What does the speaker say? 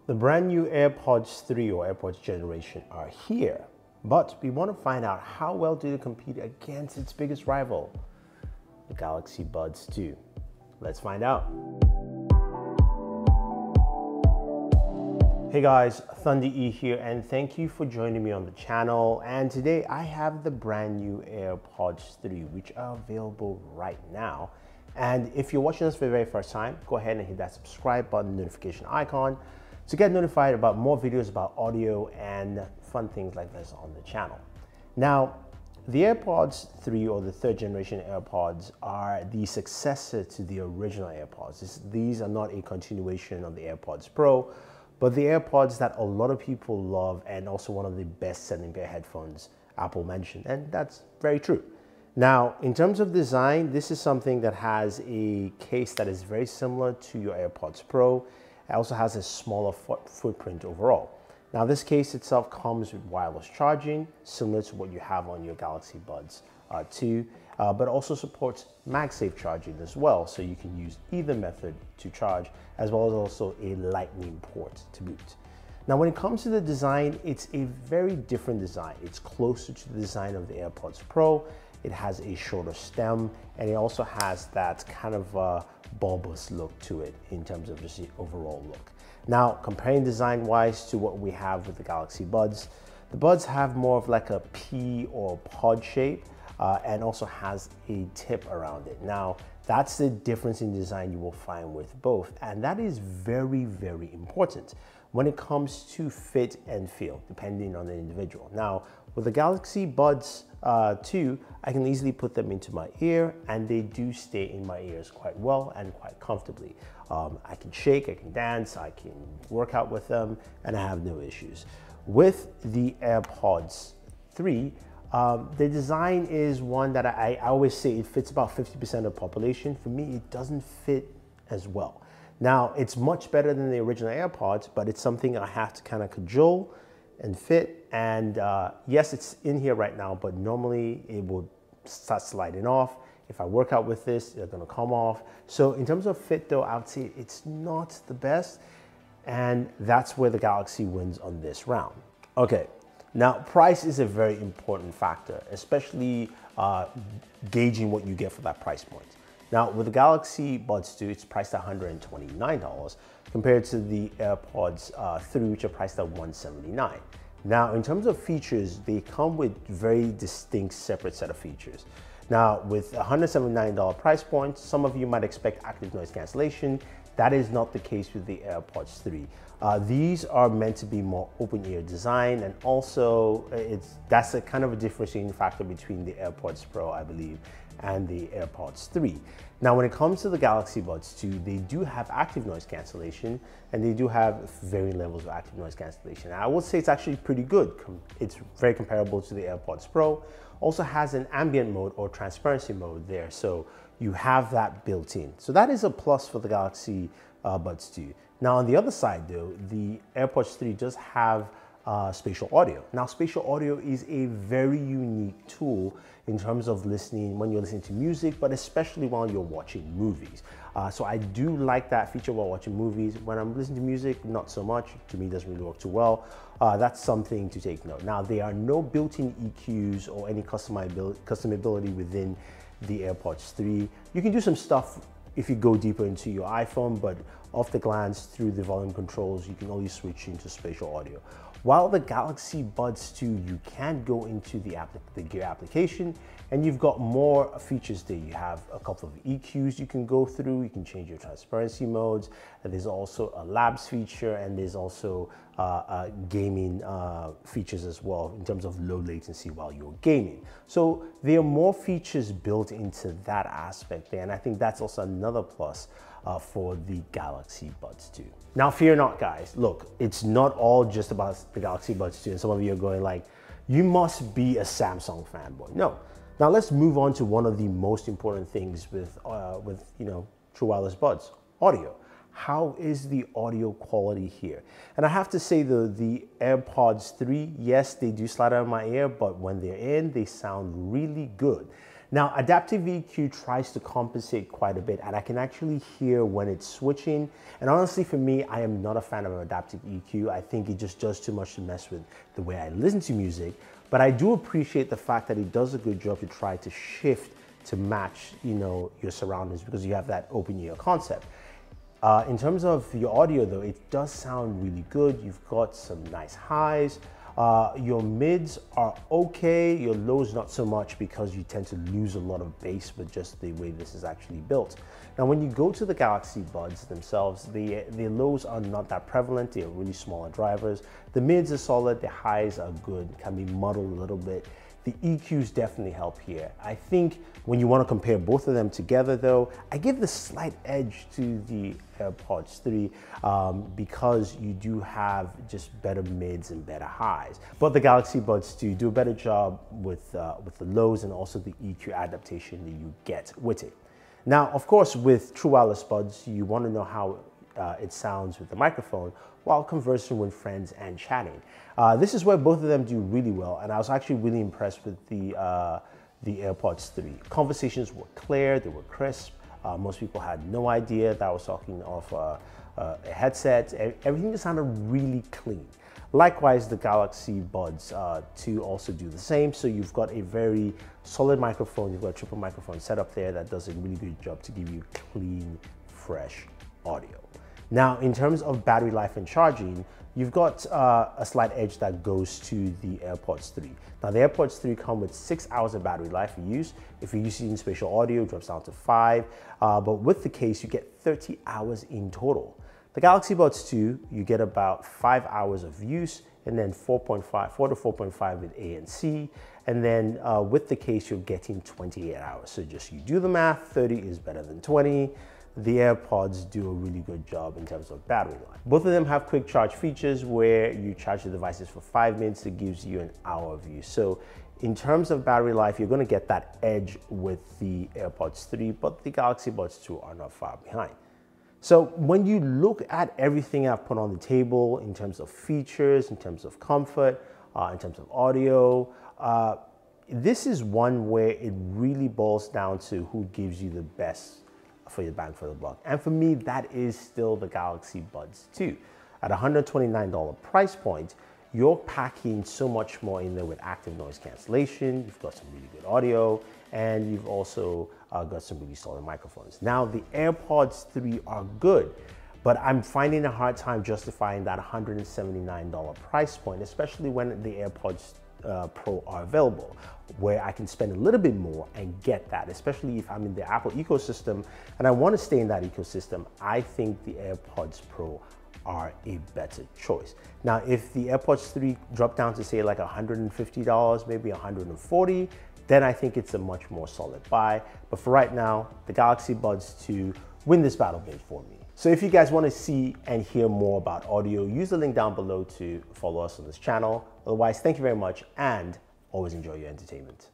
The brand new AirPods 3 or AirPods generation are here, but we want to find out how well do they compete against its biggest rival, the Galaxy Buds 2. Let's find out. Hey guys, Thunder E here, and thank you for joining me on the channel. And today I have the brand new AirPods 3, which are available right now. And if you're watching this for the very first time, go ahead and hit that subscribe button, notification icon, to get notified about more videos about audio and fun things like this on the channel. Now, the AirPods 3 or the third generation AirPods are the successor to the original AirPods. These are not a continuation of the AirPods Pro, but the AirPods that a lot of people love and also one of the best-selling pair of headphones Apple mentioned, and that's very true. Now, in terms of design, this is something that has a case that is very similar to your AirPods Pro. It also has a smaller footprint overall. Now, this case itself comes with wireless charging, similar to what you have on your Galaxy Buds 2, but also supports MagSafe charging as well, so you can use either method to charge, as well as also a Lightning port to boot. Now, when it comes to the design, it's a very different design. It's closer to the design of the AirPods Pro. It has a shorter stem, and it also has that kind of bulbous look to it in terms of just the overall look. Now, comparing design-wise to what we have with the Galaxy Buds, the Buds have more of like a pea or pod shape, and also has a tip around it. Now, that's the difference in design you will find with both, and that is very, very important when it comes to fit and feel, depending on the individual. Now, with the Galaxy Buds 2, I can easily put them into my ear, and they do stay in my ears quite well and quite comfortably. I can shake, I can dance, I can work out with them, and I have no issues. With the AirPods 3, the design is one that I always say it fits about 50% of the population. For me, it doesn't fit as well. Now, it's much better than the original AirPods, but it's something I have to kind of cajole and fit. And yes, it's in here right now, but normally it will start sliding off. If I work out with this, they're gonna come off. So in terms of fit though, I would say it's not the best. And that's where the Galaxy wins on this round. Okay, now price is a very important factor, especially gauging what you get for that price point. Now, with the Galaxy Buds 2, it's priced at $129 compared to the AirPods 3, which are priced at $179. Now, in terms of features, they come with very distinct separate set of features. Now, with a $179 price point, some of you might expect active noise cancellation. That is not the case with the AirPods 3. These are meant to be more open ear design, and also that's a kind of a differentiating factor between the AirPods Pro, I believe, and the AirPods 3. Now, when it comes to the Galaxy Buds 2, they do have active noise cancellation, and they do have varying levels of active noise cancellation. I would say it's actually pretty good. It's very comparable to the AirPods Pro. Also has an ambient mode or transparency mode there, so you have that built in. So that is a plus for the Galaxy Buds 2. Now, on the other side though, the AirPods 3 does have spatial audio. Now, spatial audio is a very unique tool in terms of listening when you're listening to music, but especially while you're watching movies. So I do like that feature while watching movies. When I'm listening to music, not so much. To me, it doesn't really work too well. That's something to take note. Now, there are no built-in EQs or any customability within the AirPods 3. You can do some stuff if you go deeper into your iPhone, but off the glance through the volume controls, you can only switch into spatial audio. While the Galaxy Buds 2, you can go into the gear application, and you've got more features there. You have a couple of EQs you can go through. You can change your transparency modes. And there's also a labs feature, and there's also gaming features as well in terms of low latency while you're gaming. So there are more features built into that aspect there, and I think that's also another plus for the Galaxy Buds 2. Now, fear not, guys. Look, it's not all just about the Galaxy Buds 2, and some of you are going like, you must be a Samsung fanboy. No. Now, let's move on to one of the most important things with true wireless buds, audio. How is the audio quality here? And I have to say the AirPods 3, yes, they do slide out of my ear, but when they're in, they sound really good. Now, adaptive EQ tries to compensate quite a bit, and I can actually hear when it's switching. And honestly, for me, I am not a fan of adaptive EQ. I think it just does too much to mess with the way I listen to music. But I do appreciate the fact that it does a good job to try to shift to match, your surroundings, because you have that open ear concept. In terms of your audio though, it does sound really good. You've got some nice highs. Your mids are okay, your lows not so much, because you tend to lose a lot of bass with just the way this is actually built. Now, when you go to the Galaxy Buds themselves, the lows are not that prevalent. They're really smaller drivers. The mids are solid, the highs are good, can be muddled a little bit. The EQs definitely help here. I think when you want to compare both of them together though, I give the slight edge to the AirPods 3 because you do have just better mids and better highs. But the Galaxy Buds 2 do a better job with the lows and also the EQ adaptation that you get with it. Now, of course, with true wireless buds, you want to know how it sounds with the microphone while conversing with friends and chatting. This is where both of them do really well, and I was actually really impressed with the AirPods 3. Conversations were clear, they were crisp. Most people had no idea that I was talking off a headset. Everything just sounded really clean. Likewise, the Galaxy Buds 2 also do the same. So you've got a very solid microphone, you've got a triple microphone set up there that does a really good job to give you clean, fresh audio. Now, in terms of battery life and charging, you've got a slight edge that goes to the AirPods 3. Now, the AirPods 3 come with 6 hours of battery life for use. If you're using spatial audio, it drops down to 5. But with the case, you get 30 hours in total. The Galaxy Buds 2, you get about 5 hours of use, and then 4 to 4.5 with ANC. And then with the case, you're getting 28 hours. So just you do the math, 30 is better than 20. The AirPods do a really good job in terms of battery life. Both of them have quick charge features where you charge the devices for 5 minutes. It gives you an hour of use. So in terms of battery life, you're going to get that edge with the AirPods 3, but the Galaxy Buds 2 are not far behind. So when you look at everything I've put on the table in terms of features, in terms of comfort, in terms of audio, this is one where it really boils down to who gives you the best for your bang for the buck. And for me, that is still the Galaxy Buds 2. At $129 price point, you're packing so much more in there with active noise cancellation. You've got some really good audio, and you've also got some really solid microphones. Now, the AirPods 3 are good, but I'm finding a hard time justifying that $179 price point, especially when the AirPods Pro are available, where I can spend a little bit more and get that, especially if I'm in the Apple ecosystem and I want to stay in that ecosystem. I think the AirPods Pro are a better choice. Now, if the AirPods 3 drop down to say like $150, maybe $140, then I think it's a much more solid buy. But for right now, the Galaxy Buds 2 win this battle game for me. So if you guys want to see and hear more about audio, use the link down below to follow us on this channel. Otherwise, thank you very much and always enjoy your entertainment.